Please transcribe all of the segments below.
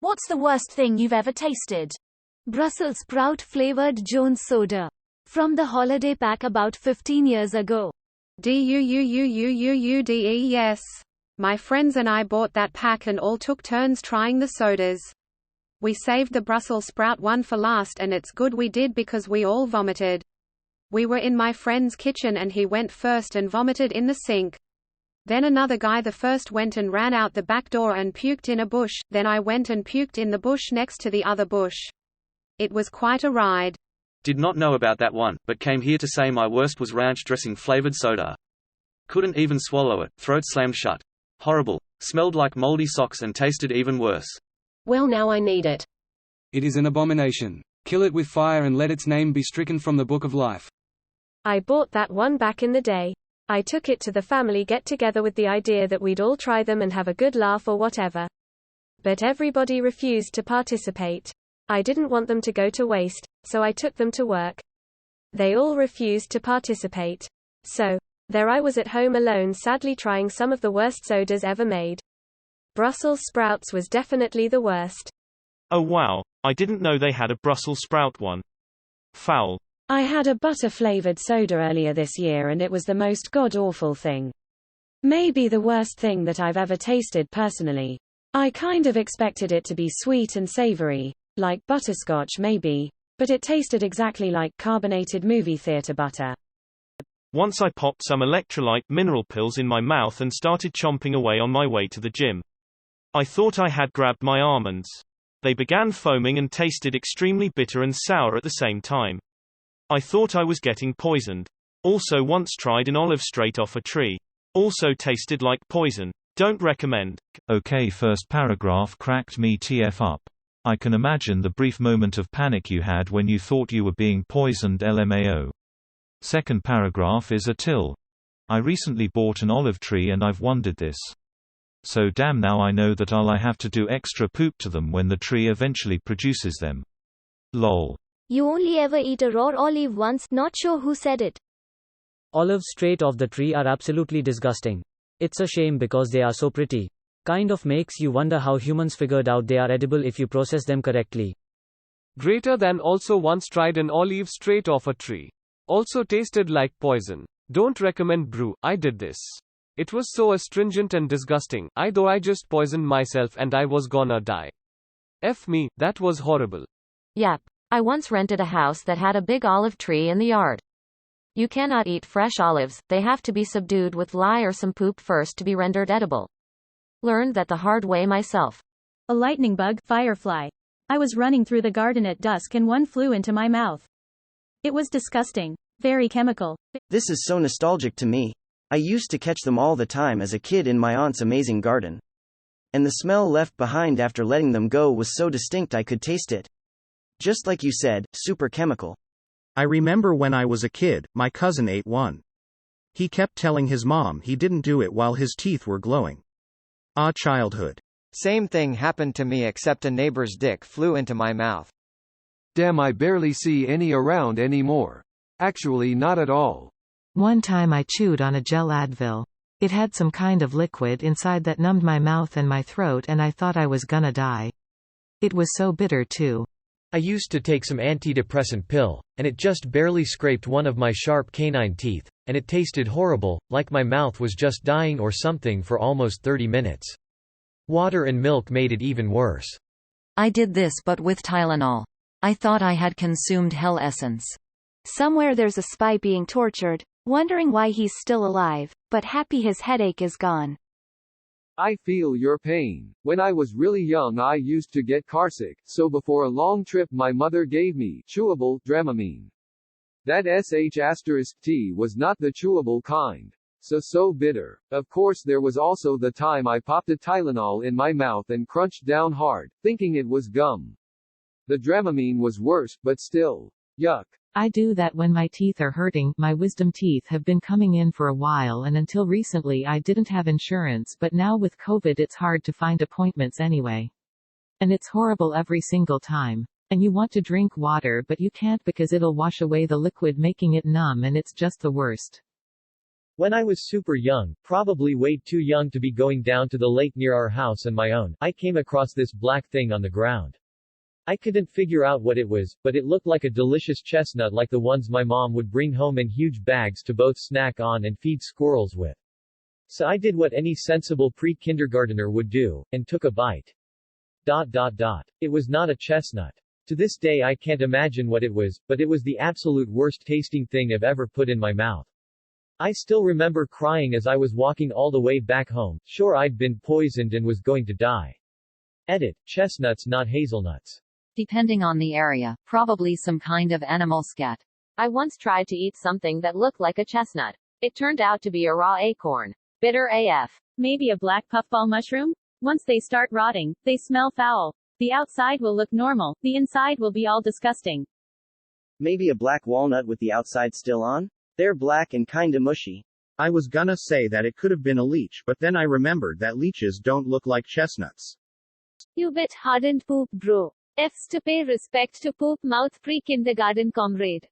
What's the worst thing you've ever tasted? Brussels sprout flavored Jones soda. From the holiday pack about 15 years ago. Duuuuuuude, yes. My friends and I bought that pack and all took turns trying the sodas. We saved the Brussels sprout one for last, and it's good we did because we all vomited. We were in my friend's kitchen and he went first and vomited in the sink. Then another guy the first went and ran out the back door and puked in a bush, then I went and puked in the bush next to the other bush. It was quite a ride. Did not know about that one, but came here to say my worst was ranch dressing flavored soda. Couldn't even swallow it, throat slammed shut. Horrible. Smelled like moldy socks and tasted even worse. Well, now I need it. It is an abomination. Kill it with fire and let its name be stricken from the book of life. I bought that one back in the day. I took it to the family get-together with the idea that we'd all try them and have a good laugh or whatever. But everybody refused to participate. I didn't want them to go to waste, so I took them to work. They all refused to participate. So, there I was at home alone, sadly trying some of the worst sodas ever made. Brussels sprouts was definitely the worst. Oh wow, I didn't know they had a Brussels sprout one. Foul. I had a butter-flavored soda earlier this year and it was the most god-awful thing. Maybe the worst thing that I've ever tasted personally. I kind of expected it to be sweet and savory, like butterscotch maybe, but it tasted exactly like carbonated movie theater butter. Once I popped some electrolyte mineral pills in my mouth and started chomping away on my way to the gym. I thought I had grabbed my almonds. They began foaming and tasted extremely bitter and sour at the same time. I thought I was getting poisoned. Also once tried an olive straight off a tree. Also tasted like poison. Don't recommend. Okay, first paragraph cracked me TF up. I can imagine the brief moment of panic you had when you thought you were being poisoned LMAO. Second paragraph is a till. I recently bought an olive tree and I've wondered this. So damn, now I know that I have to do extra poop to them when the tree eventually produces them. Lol. You only ever eat a raw olive once, not sure who said it. Olives straight off the tree are absolutely disgusting. It's a shame because they are so pretty. Kind of makes you wonder how humans figured out they are edible if you process them correctly. Greater than also once tried an olive straight off a tree. Also tasted like poison. Don't recommend brew. I did this. It was so astringent and disgusting. I just poisoned myself and I was gonna die. F me, that was horrible. Yep. I once rented a house that had a big olive tree in the yard. You cannot eat fresh olives, they have to be subdued with lye or some poop first to be rendered edible. Learned that the hard way myself. A lightning bug, firefly. I was running through the garden at dusk and one flew into my mouth. It was disgusting. Very chemical. This is so nostalgic to me. I used to catch them all the time as a kid in my aunt's amazing garden. And the smell left behind after letting them go was so distinct I could taste it. Just like you said, super chemical. I remember when I was a kid, my cousin ate one. He kept telling his mom he didn't do it while his teeth were glowing. Ah, childhood. Same thing happened to me except a neighbor's dick flew into my mouth. Damn, I barely see any around anymore. Actually, not at all. One time I chewed on a gel Advil. It had some kind of liquid inside that numbed my mouth and my throat and I thought I was gonna die. It was so bitter too. I used to take some antidepressant pill, and it just barely scraped one of my sharp canine teeth, and it tasted horrible, like my mouth was just dying or something for almost 30 minutes. Water and milk made it even worse. I did this but with Tylenol. I thought I had consumed hell essence. Somewhere there's a spy being tortured, wondering why he's still alive, but happy his headache is gone. I feel your pain. When I was really young I used to get carsick, so before a long trip my mother gave me chewable Dramamine. That sh*T was not the chewable kind. So bitter. Of course there was also the time I popped a Tylenol in my mouth and crunched down hard, thinking it was gum. The Dramamine was worse, but still. Yuck. I do that when my teeth are hurting. My wisdom teeth have been coming in for a while and until recently I didn't have insurance, but now with COVID it's hard to find appointments anyway. And it's horrible every single time. And you want to drink water but you can't because it'll wash away the liquid making it numb and it's just the worst. When I was super young, probably way too young to be going down to the lake near our house and my own, I came across this black thing on the ground. I couldn't figure out what it was, but it looked like a delicious chestnut like the ones my mom would bring home in huge bags to both snack on and feed squirrels with. So I did what any sensible pre-kindergartner would do, and took a bite. It was not a chestnut. To this day I can't imagine what it was, but it was the absolute worst tasting thing I've ever put in my mouth. I still remember crying as I was walking all the way back home, sure I'd been poisoned and was going to die. Edit. Chestnuts, not hazelnuts. Depending on the area, probably some kind of animal scat. I once tried to eat something that looked like a chestnut. It turned out to be a raw acorn. Bitter AF. Maybe a black puffball mushroom? Once they start rotting, they smell foul. The outside will look normal, the inside will be all disgusting. Maybe a black walnut with the outside still on? They're black and kinda mushy. I was gonna say that it could have been a leech, but then I remembered that leeches don't look like chestnuts. You bit hardened poop bro. F's to pay respect to poop mouth pre-kindergarten comrade.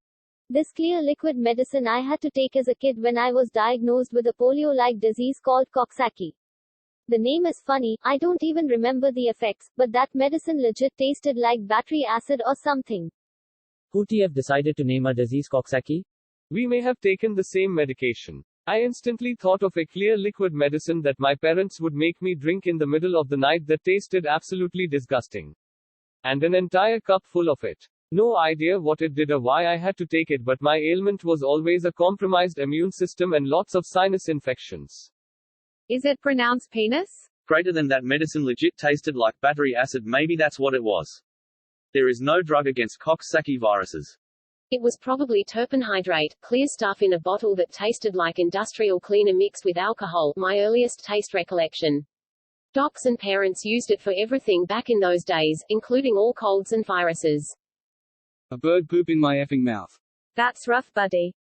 This clear liquid medicine I had to take as a kid when I was diagnosed with a polio-like disease called Coxsackie. The name is funny, I don't even remember the effects, but that medicine legit tasted like battery acid or something. Who TF decided to name a disease Coxsackie? We may have taken the same medication. I instantly thought of a clear liquid medicine that my parents would make me drink in the middle of the night that tasted absolutely disgusting. And an entire cup full of it. No idea what it did or why I had to take it, but my ailment was always a compromised immune system and lots of sinus infections. Is it pronounced penis? Greater than that medicine legit tasted like battery acid, maybe that's what it was. There is no drug against Coxsackie viruses. It was probably terpenhydrate, clear stuff in a bottle that tasted like industrial cleaner mixed with alcohol, my earliest taste recollection. Docs and parents used it for everything back in those days, including all colds and viruses. A bird poop in my effing mouth. That's rough, buddy.